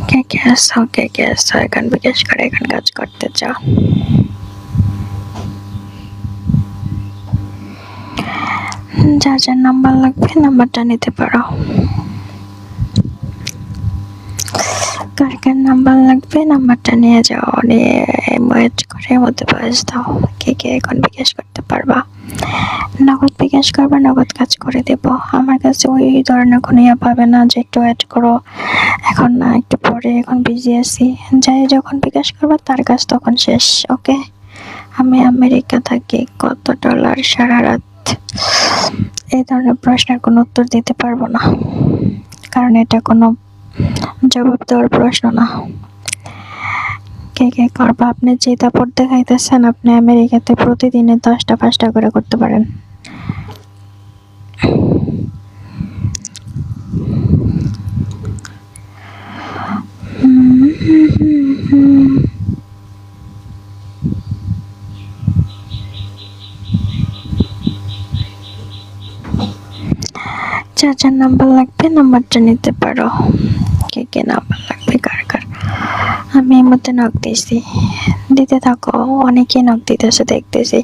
কে কে আসো, কে কে আসো, এখন বিকাশ করে এখন কাজ করতে চাও। যার যার নাম্বার লাগবে নাম্বারটা নিতে পারো। কার কার নাম্বার লাগবে নাম্বারটা নিয়ে যাও, নিয়ে ওয়েট করে মধ্যে বয়স দাও। কে কে এখন বিকাশ করতে পারবা, নগদ বিকাশ করবে, নগদ কাজ করে দেব। আমার কাছে ওই ধরনের কোনো ইয়ে পাবে না যে একটু ওয়েট করো, এখন না একটু পরে, এখন বিজি আছি। যাই যখন বিকাশ করবে তার কাজ তখন শেষ। ওকে, আমি আমেরিকা থাকি, কত ডলার সারা রাত, এই ধরনের প্রশ্নের কোনো উত্তর দিতে পারবো না, কারণ এটা কোনো জবাব দেওয়ার প্রশ্ন না। কে কে করবা, আপনি যে দাপট দেখাইতেছেন আপনি আমেরিকাতে প্রতিদিনে 10টা 5টা করে করতে পারেন। যার যার নাম্বার লাগবে নাম্বারটা নিতে পারো। কে কে নাম্বার লাগবে কার কার, আমি এই মধ্যে নক দিয়েছি, দিতে থাকো, অনেকেই নক দিতেছে দেখতেছি।